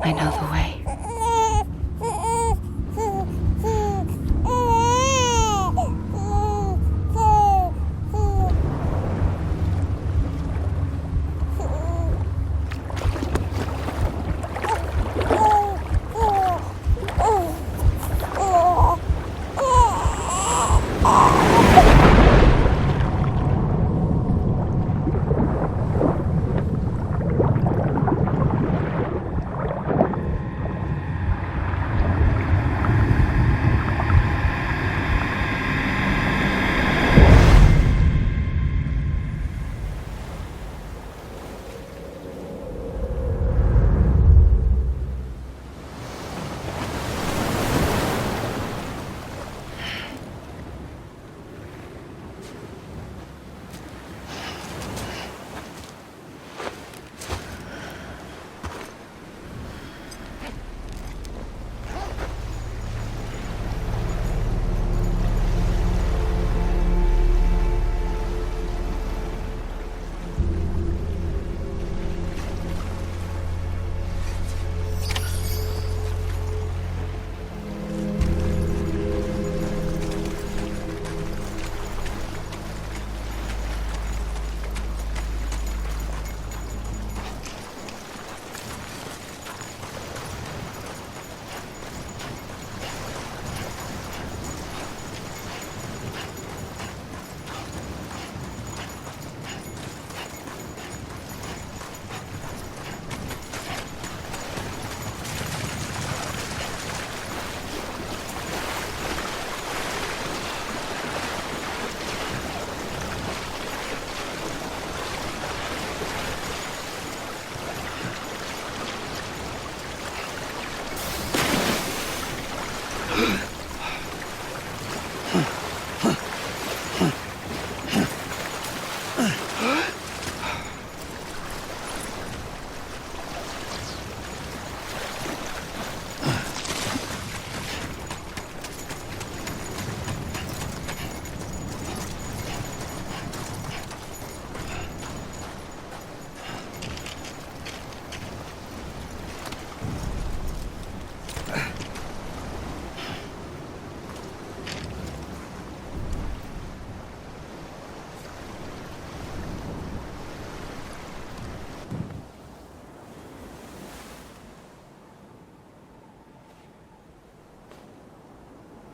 I know the way.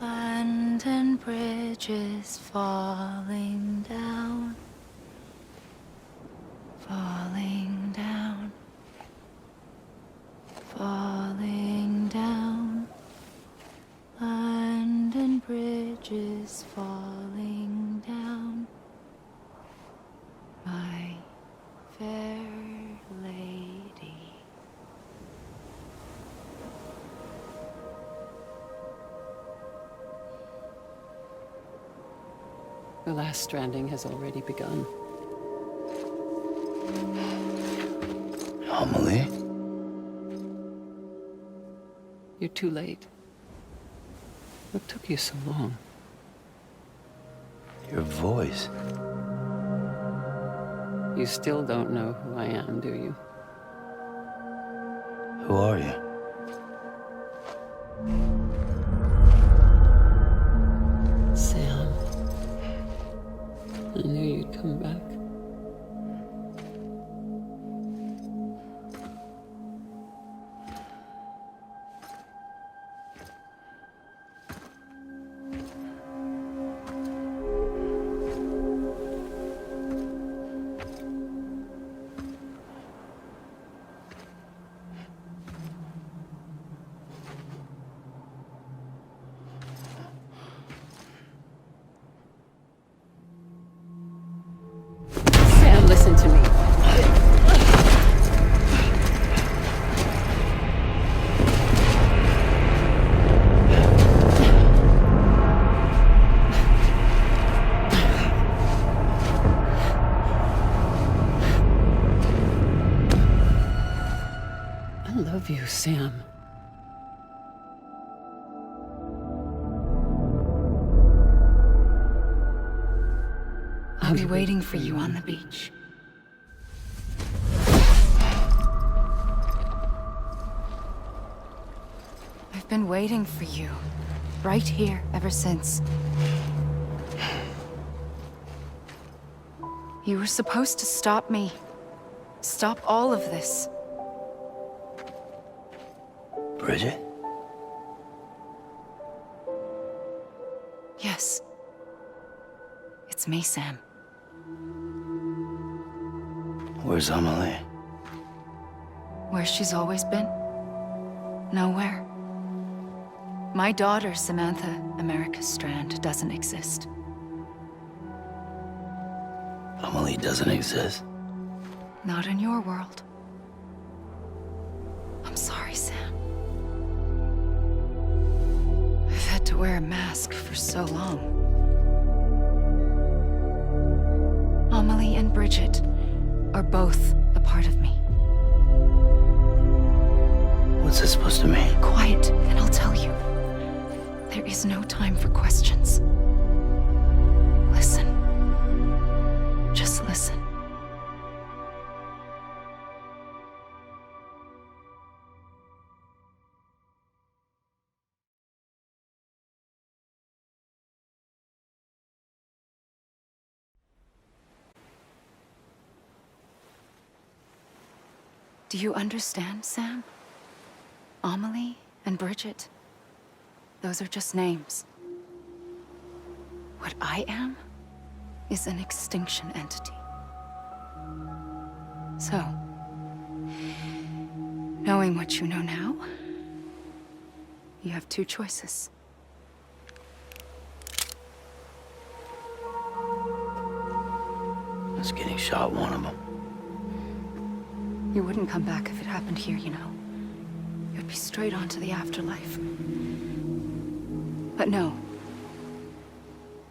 London Bridge is falling down, falling down, falling down. London Bridge is falling down, my fair lady. The last stranding has already begun. Amelie? You're too late. What took you so long? Your voice. You still don't know who I am, do you? Who are you? Sam. I knew you'd come back. Sam, listen to me. I love you, Sam. I'll be waiting for you on the beach. been waiting for you. Right here, ever since. You were supposed to stop me. Stop all of this. Bridget? Yes. It's me, Sam. Where's Amelie? Where she's always been. Nowhere. My daughter, Samantha America Strand, doesn't exist. Amelie doesn't exist? Not in your world. I'm sorry, Sam. I've had to wear a mask for so long. Amelie and Bridget are both a part of me. What's this supposed to mean? Quiet, and I'll tell you. There is no time for questions. Listen. Just listen. Do you understand, Sam? Amelie and Bridget, those are just names. What I am is an extinction entity. So, knowing what you know now, you have two choices. Us getting shot, one of them. You wouldn't come back if it happened here, you know. You'd be straight on to the afterlife. But no.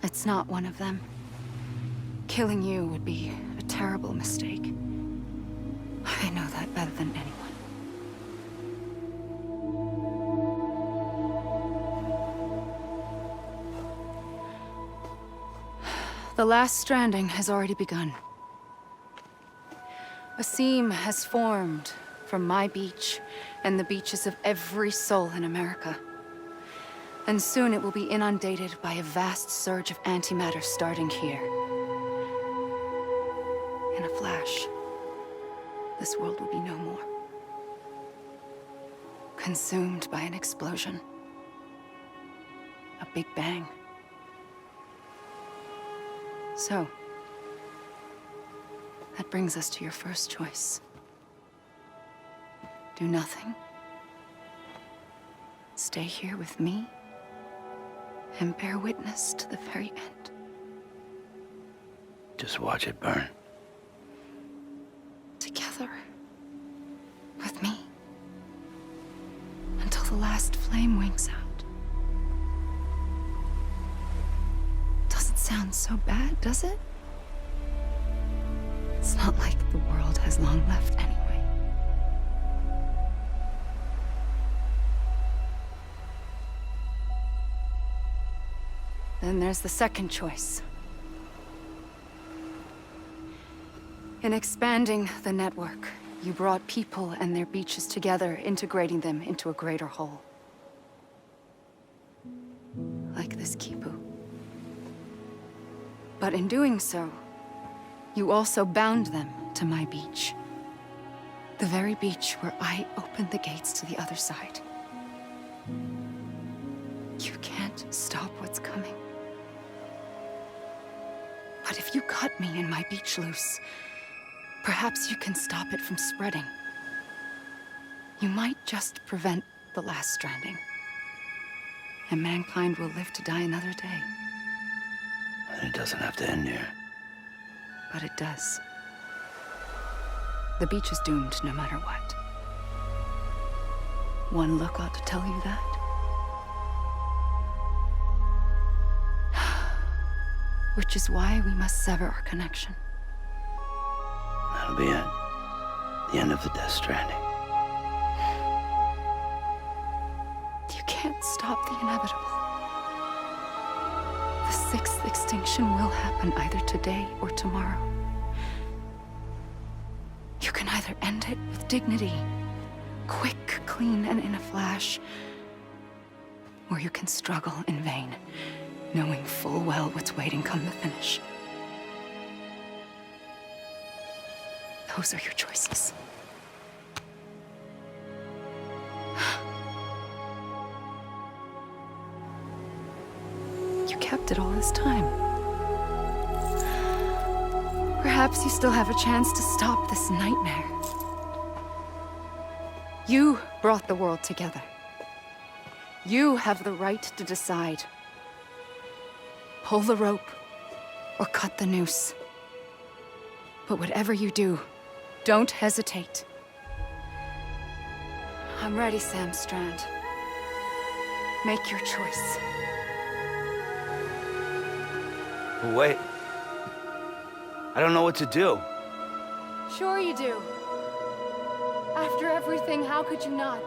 It's not one of them. Killing you would be a terrible mistake. I know that better than anyone. The last stranding has already begun. A seam has formed from my beach and the beaches of every soul in America. And soon it will be inundated by a vast surge of antimatter starting here. In a flash, this world will be no more. Consumed by an explosion. A big bang. So, that brings us to your first choice. Do nothing. Stay here with me and bear witness to the very end. Just watch it burn. Together. With me. Until the last flame winks out. Doesn't sound so bad, does it? It's not like the world has long left anyway. Then there's the second choice. In expanding the network, you brought people and their beaches together, integrating them into a greater whole. Like this Kipu. But in doing so, you also bound them to my beach. The very beach where I opened the gates to the other side. You can't stop what's coming. But if you cut me and my beach loose, perhaps you can stop it from spreading. You might just prevent the last stranding. And mankind will live to die another day. And it doesn't have to end here. But it does. The beach is doomed no matter what. One look ought to tell you that. Which is why we must sever our connection. That'll be it. The end of the Death Stranding. You can't stop the inevitable. The sixth extinction will happen either today or tomorrow. You can either end it with dignity, quick, clean, and in a flash, or you can struggle in vain, knowing full well what's waiting come the finish. Those are your choices. You kept it all this time. Perhaps you still have a chance to stop this nightmare. You brought the world together. You have the right to decide. Pull the rope or cut the noose. But whatever you do, don't hesitate. I'm ready, Sam Strand. Make your choice. Wait. I don't know what to do. Sure you do. After everything, how could you not?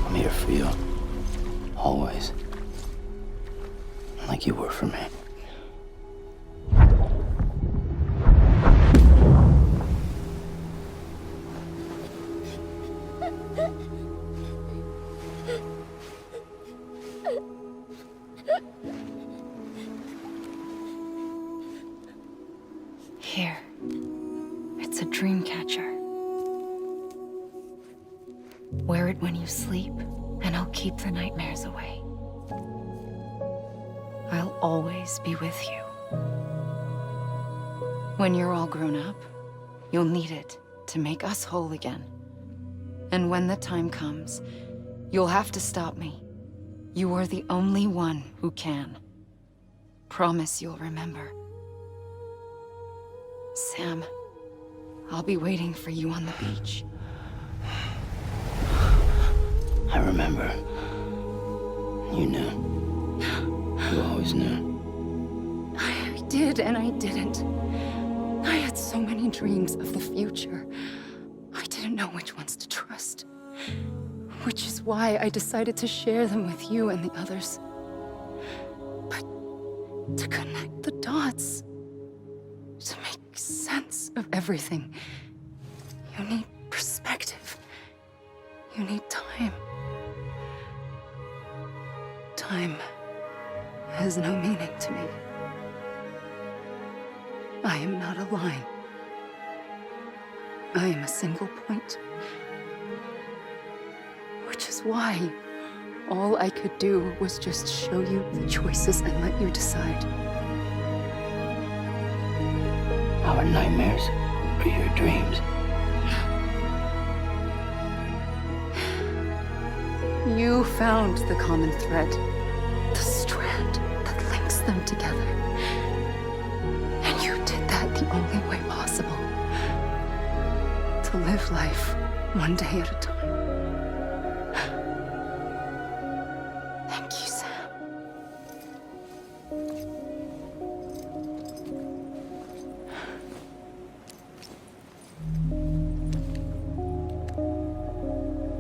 I'm here for you. Always. Like you were for me. Here. It's a dream catcher. Wear it when you sleep, and I'll keep the nightmares away. I'll always be with you. When you're all grown up, you'll need it to make us whole again. And when the time comes, you'll have to stop me. You are the only one who can. Promise you'll remember. Sam, I'll be waiting for you on the beach. I remember. You knew. You always knew. I did and I didn't. I had so many dreams of the future. I didn't know which ones to trust. Which is why I decided to share them with you and the others. But to connect the dots, to make sense of everything, you need perspective. You need time. Time has no meaning to me. I am not a line. I am a single point. Which is why all I could do was just show you the choices and let you decide. Our nightmares are your dreams. You found the common thread, the strand that links them together. And you did that the only way possible. To live life one day at a time. Thank you, Sam.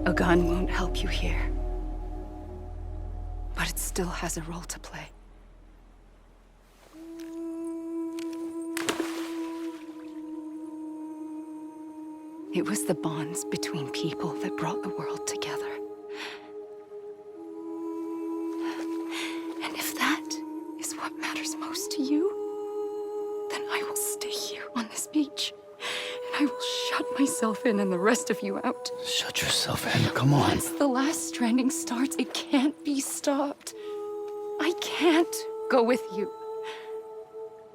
A gun won't help you here. But it still has a role to play. It was the bonds between people that brought the world together. And if that is what matters most to you, then I will stay here on this beach. And I will shut myself in and the rest of you out. Shut yourself in. Come on. Once the last stranding starts, it can't be stopped. I can't go with you.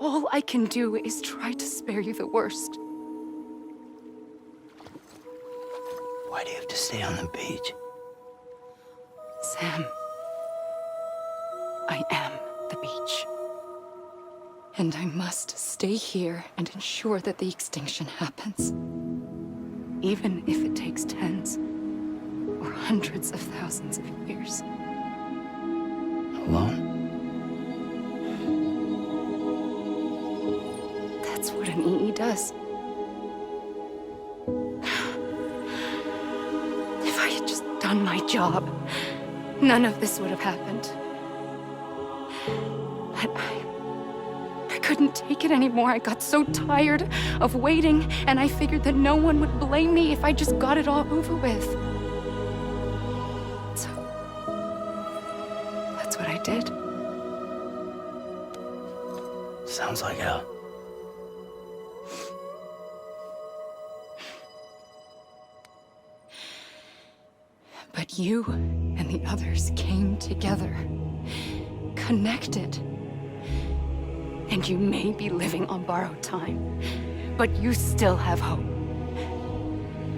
All I can do is try to spare you the worst. Why do you have to stay on the beach? Sam, I am the beach. And I must stay here and ensure that the extinction happens. Even if it takes tens or hundreds of thousands of years. Alone? That's what an EE does. If I had just done my job, none of this would have happened. But I couldn't take it anymore. I got so tired of waiting, and I figured that no one would blame me if I just got it all over with. So, that's what I did. Sounds like hell. But you and the others came together, connected. And you may be living on borrowed time, but you still have hope.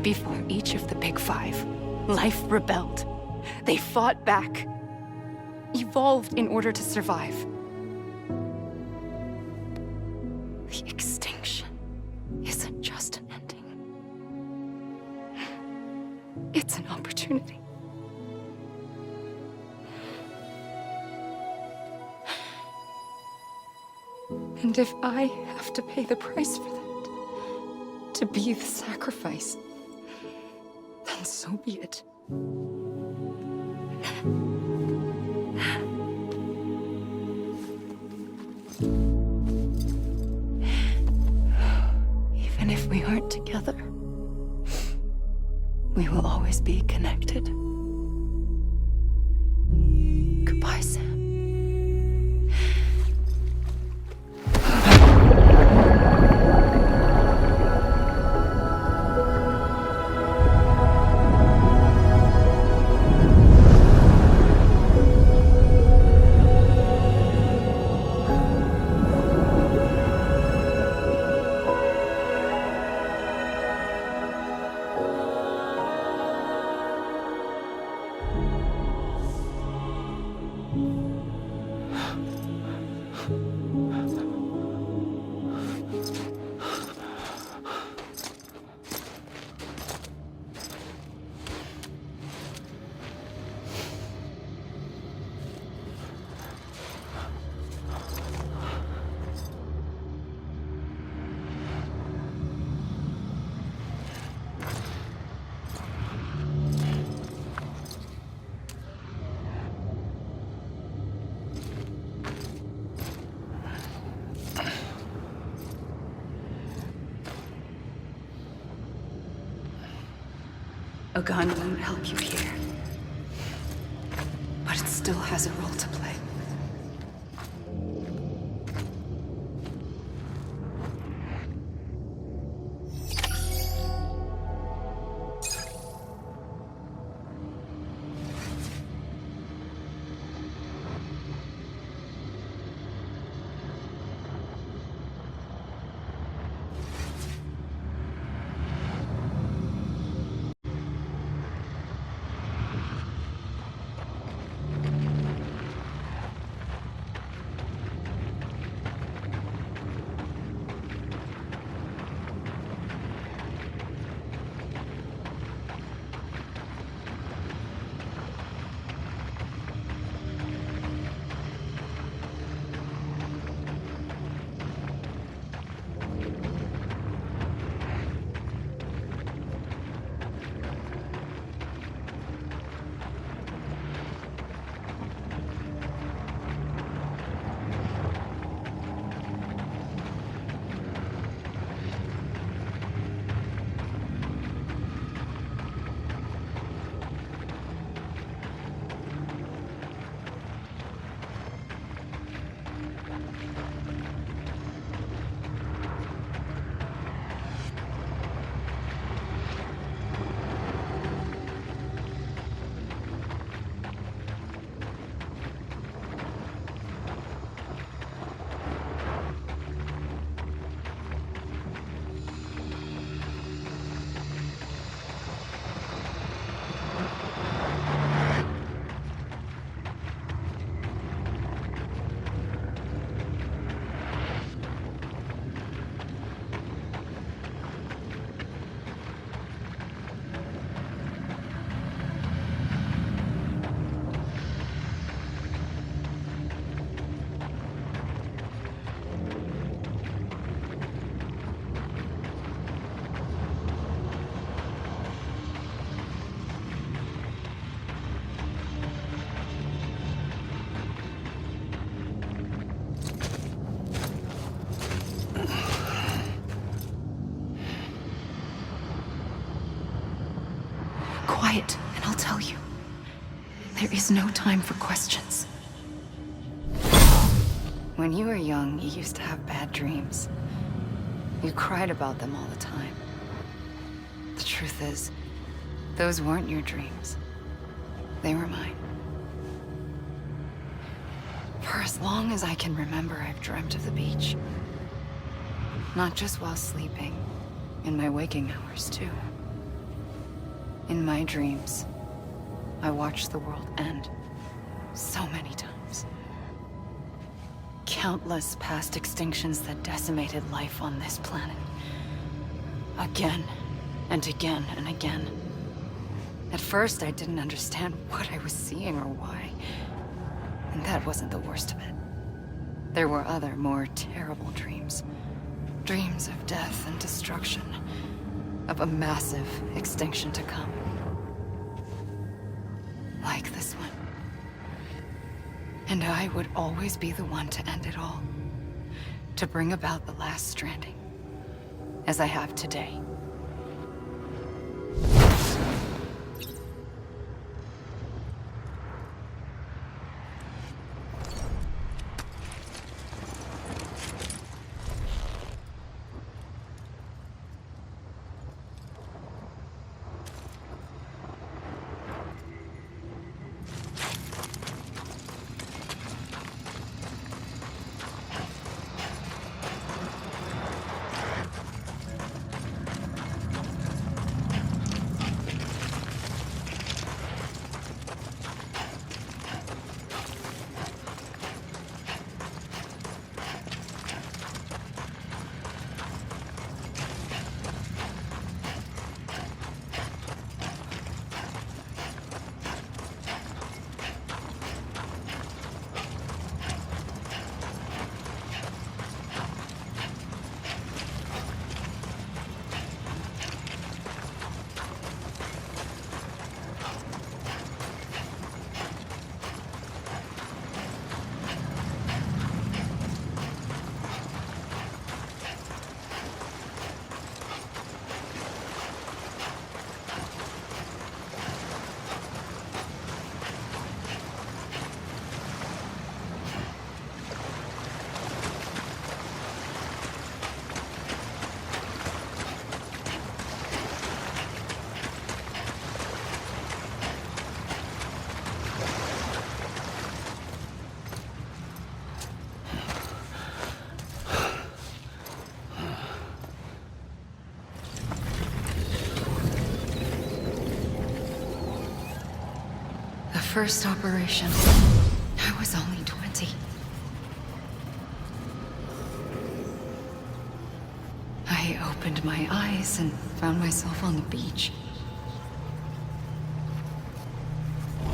Before each of the Big Five, life rebelled. They fought back, evolved in order to survive. The extinction isn't just an ending. It's an opportunity. And if I have to pay the price for that, to be the sacrifice, then so be it. Even if we aren't together, we will always be connected. Goodbye, Sam. A gun won't help you here, but it still has a role to play. quiet, and I'll tell you. There is no time for questions. When you were young, you used to have bad dreams. You cried about them all the time. The truth is, those weren't your dreams. They were mine. For as long as I can remember, I've dreamt of the beach. Not just while sleeping, in my waking hours too. In my dreams, I watched the world end so many times. Countless past extinctions that decimated life on this planet. Again, and again, and again. At first, I didn't understand what I was seeing or why. And that wasn't the worst of it. There were other, more terrible dreams. Dreams of death and destruction. Of a massive extinction to come. Like this one. And I would always be the one to end it all. To bring about the last stranding. As I have today. First operation, I was only 20. I opened my eyes and found myself on the beach. But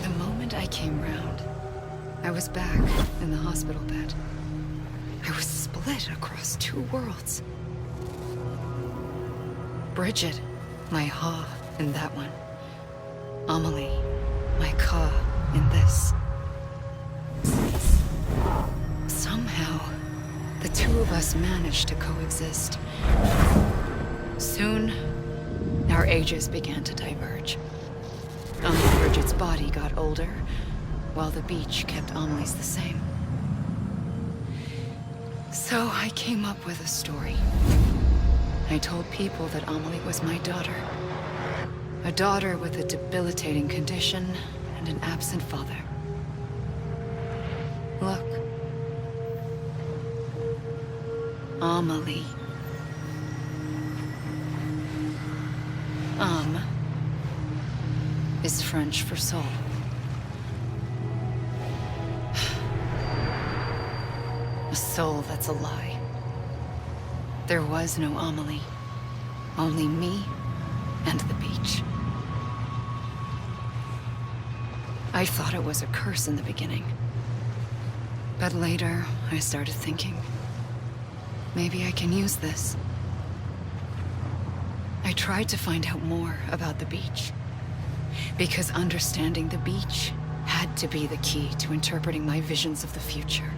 the moment I came round, I was back in the hospital bed. I was split across two worlds. Bridget. My Ha in that one. Amelie, my Ka in this. Somehow, the two of us managed to coexist. Soon, our ages began to diverge. Bridget's body got older, while the beach kept Amelie's the same. So I came up with a story. I told people that Amelie was my daughter. A daughter with a debilitating condition and an absent father. Look. Amelie. Is French for soul. A soul that's a lie. There was no Amelie. Only me and the beach. I thought it was a curse in the beginning. But later, I started thinking, maybe I can use this. I tried to find out more about the beach. Because understanding the beach had to be the key to interpreting my visions of the future.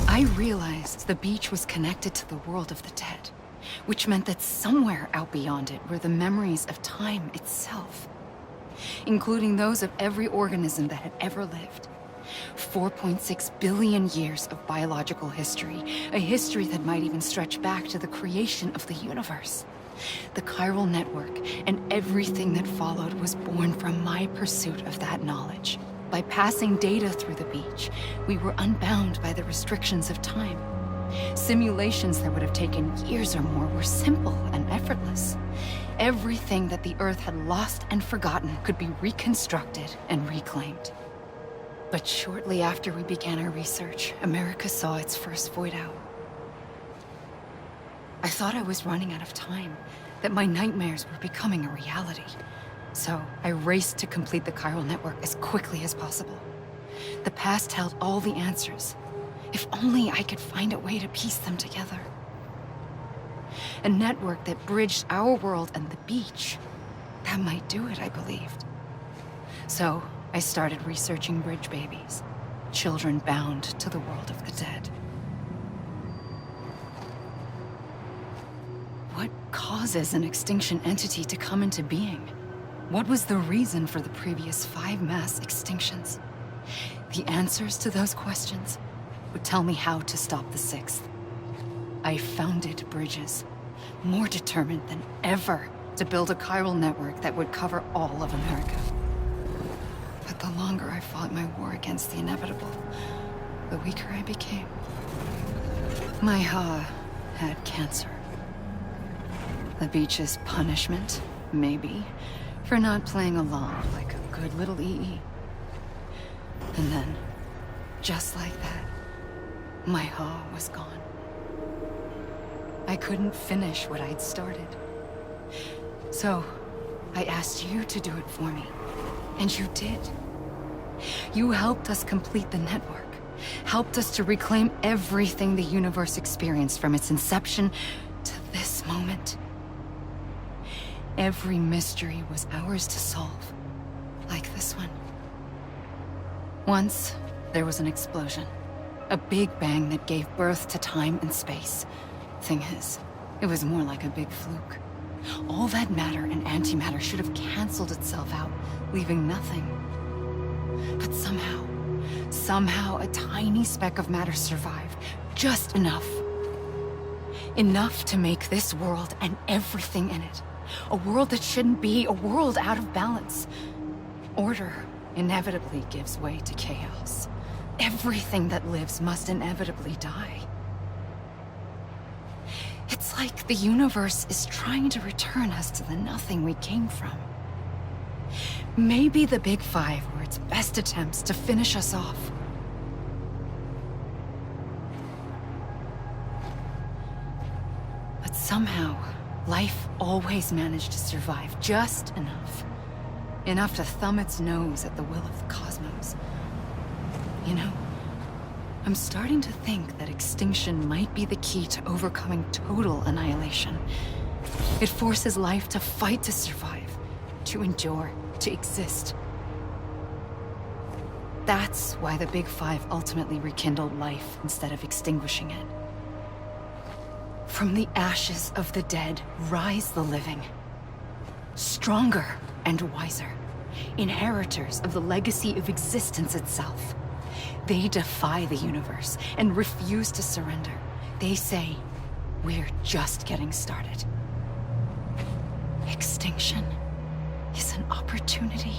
I realized the beach was connected to the world of the dead, which meant that somewhere out beyond it were the memories of time itself, including those of every organism that had ever lived. 4.6 billion years of biological history, a history that might even stretch back to the creation of the universe. The chiral network and everything that followed was born from my pursuit of that knowledge. By passing data through the beach, we were unbound by the restrictions of time. Simulations that would have taken years or more were simple and effortless. Everything that the Earth had lost and forgotten could be reconstructed and reclaimed. But shortly after we began our research, America saw its first void out. I thought I was running out of time, that my nightmares were becoming a reality. So I raced to complete the chiral network as quickly as possible. The past held all the answers. If only I could find a way to piece them together. A network that bridged our world and the beach. That might do it, I believed. So I started researching bridge babies, children bound to the world of the dead. What causes an extinction entity to come into being? What was the reason for the previous 5 mass extinctions? The answers to those questions would tell me how to stop the 6th. I founded bridges, more determined than ever to build a chiral network that would cover all of America. But the longer I fought my war against the inevitable, the weaker I became. My Ha had cancer. The beach's punishment, maybe, for not playing along like a good little EE. And then, just like that, my Ha was gone. I couldn't finish what I'd started. So, I asked you to do it for me, and you did. You helped us complete the network, helped us to reclaim everything the universe experienced from its inception to this moment. Every mystery was ours to solve, like this one. Once, there was an explosion. A big bang that gave birth to time and space. Thing is, it was more like a big fluke. All that matter and antimatter should have canceled itself out, leaving nothing. But somehow a tiny speck of matter survived. Just enough. Enough to make this world and everything in it. A world that shouldn't be, a world out of balance. Order inevitably gives way to chaos. Everything that lives must inevitably die. It's like the universe is trying to return us to the nothing we came from. Maybe the Big Five were its best attempts to finish us off. But somehow, life always managed to survive just enough. Enough to thumb its nose at the will of the cosmos. You know, I'm starting to think that extinction might be the key to overcoming total annihilation. It forces life to fight to survive, to endure, to exist. That's why the Big Five ultimately rekindled life instead of extinguishing it. From the ashes of the dead rise the living. Stronger and wiser. Inheritors of the legacy of existence itself. They defy the universe and refuse to surrender. They say, we're just getting started. Extinction is an opportunity.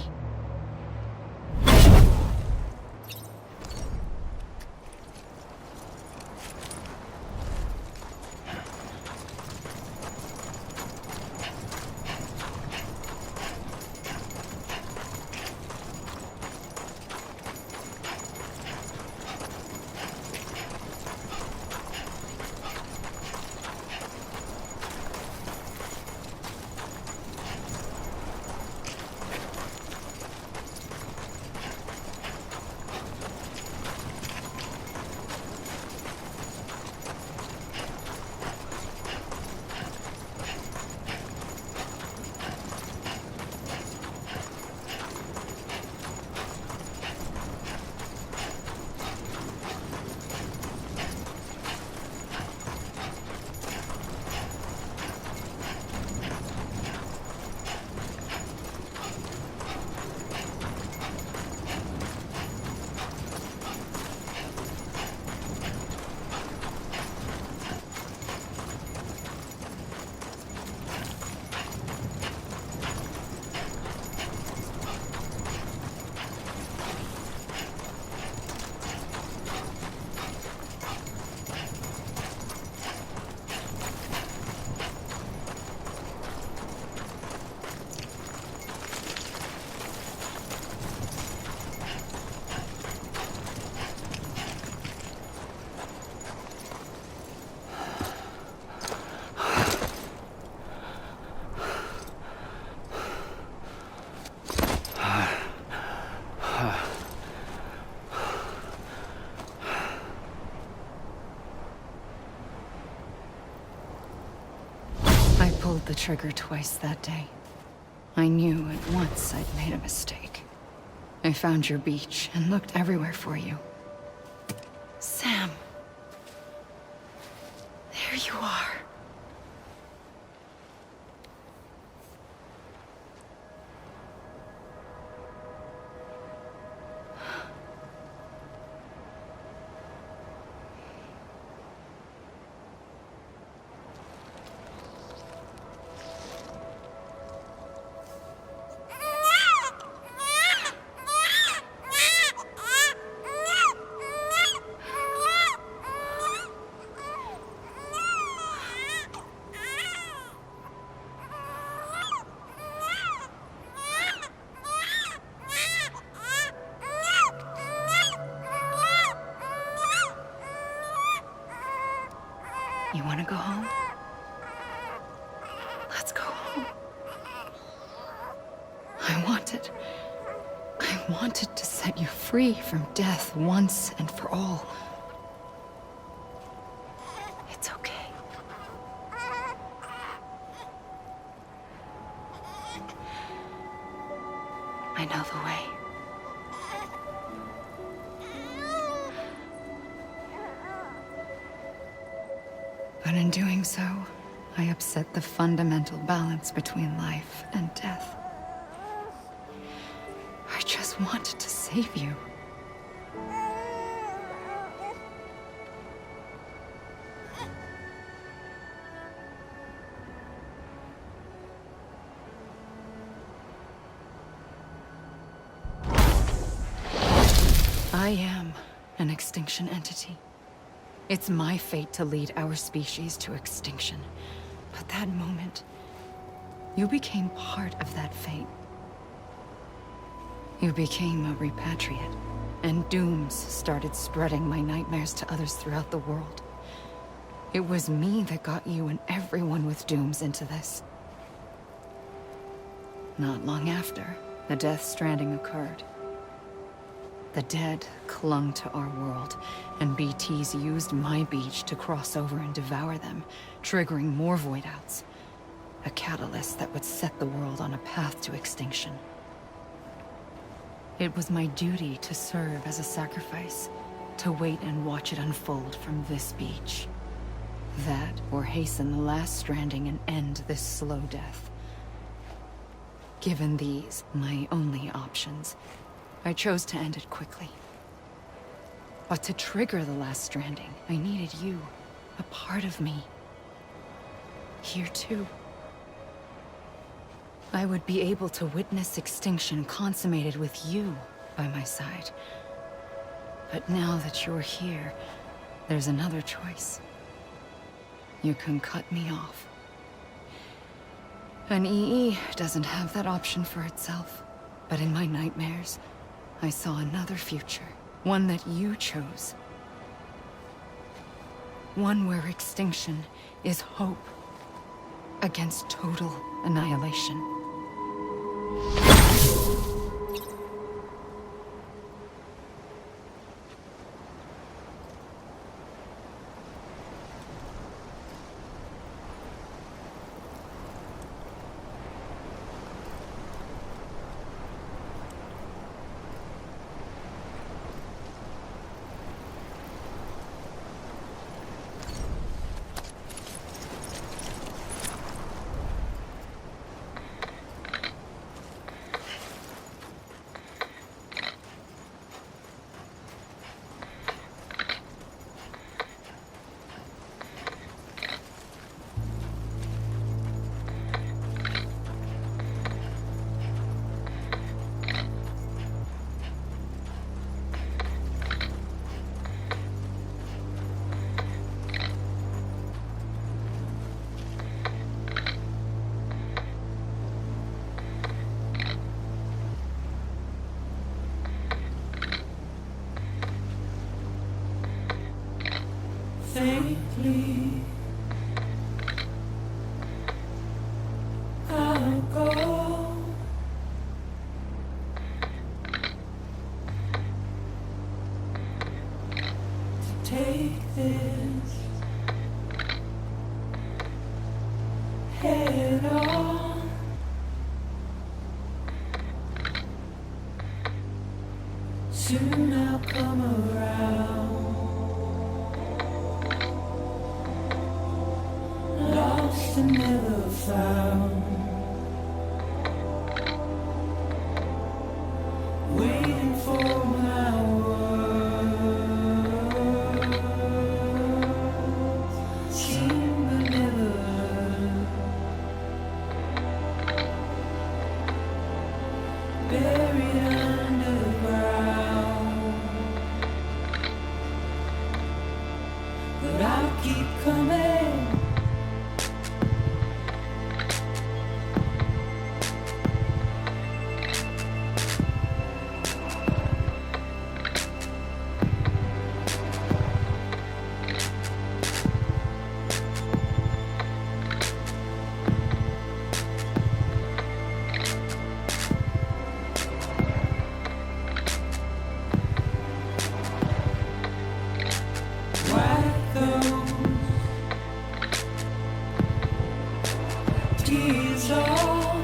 the trigger twice that day. I knew at once I'd made a mistake. I found your beach and looked everywhere for you. Sam. There you are. You want to go home? Let's go home. I wanted to set you free from death once and for all. It's okay. I know the way. But in doing so, I upset the fundamental balance between life and death. I just wanted to save you. I am an extinction entity. It's my fate to lead our species to extinction. But that moment, you became part of that fate. You became a repatriate, and dooms started spreading my nightmares to others throughout the world. It was me that got you and everyone with dooms into this. Not long after, the Death Stranding occurred. The dead clung to our world, and BTs used my beach to cross over and devour them, triggering more void outs. A catalyst that would set the world on a path to extinction. It was my duty to serve as a sacrifice, to wait and watch it unfold from this beach. That, or hasten the last stranding and end this slow death. Given these, my only options, I chose to end it quickly. But to trigger the last stranding, I needed you, a part of me. Here too. I would be able to witness extinction consummated with you by my side. But now that you're here, there's another choice. You can cut me off. An EE doesn't have that option for itself. But in my nightmares, I saw another future. One that you chose. One where extinction is hope against total annihilation. Faintly, I'll go to take this head Soon I'll come around. Lost and never found. Waiting for my words. Seen but never heard. Buried underground. But I'll keep coming. Wipe those tears off.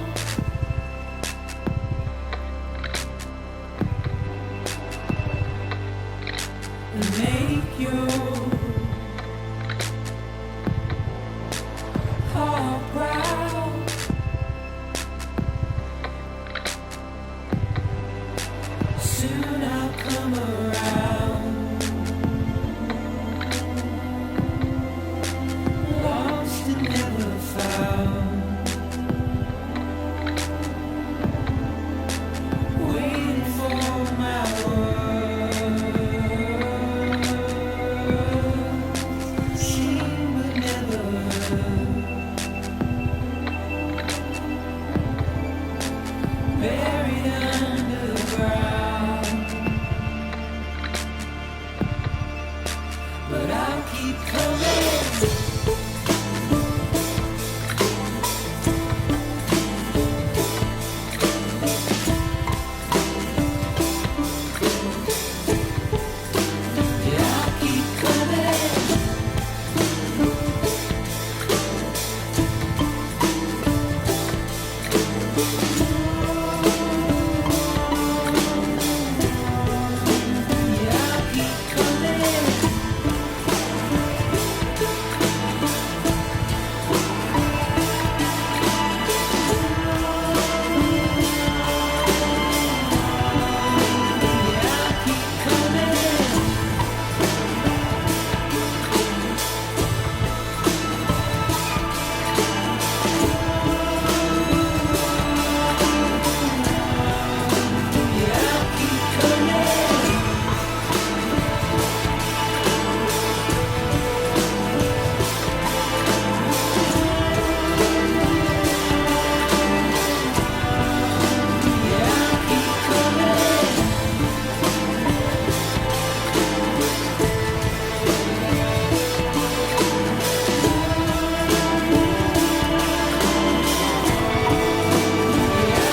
And make your heart proud. Soon I'll come around. Lost and never found. Waiting for my words. Seen but never heard. Buried underground. But I'll keep coming. Yeah, I'll keep coming. Yeah, I'll keep coming. Yeah, I'll keep coming. Yeah, I'll keep coming. Yeah, I'll keep coming. Yeah,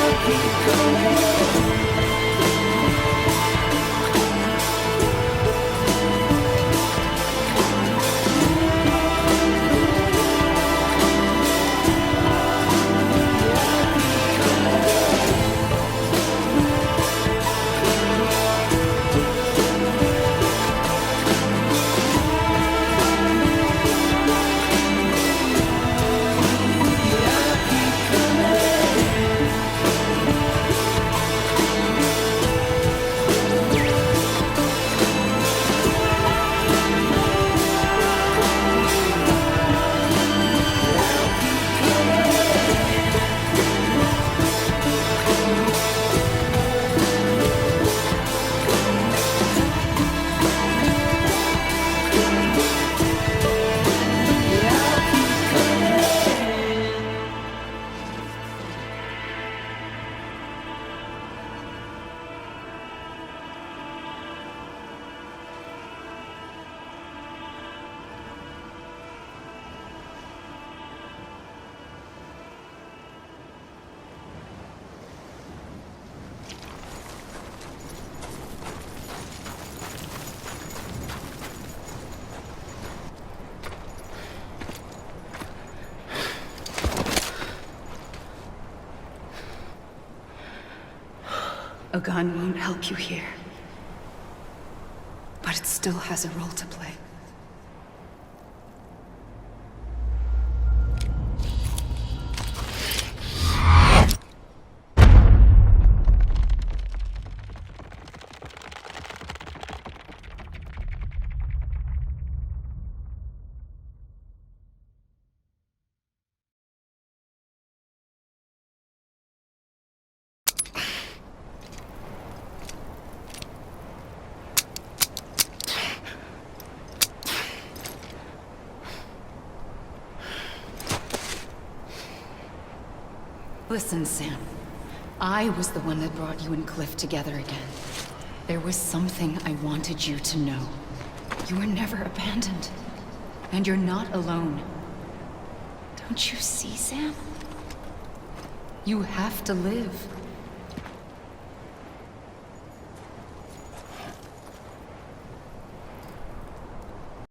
I'll keep coming. A gun won't help you here. but it still has a role to play. Listen, Sam. I was the one that brought you and Cliff together again. There was something I wanted you to know. You were never abandoned. And you're not alone. Don't you see, Sam? You have to live.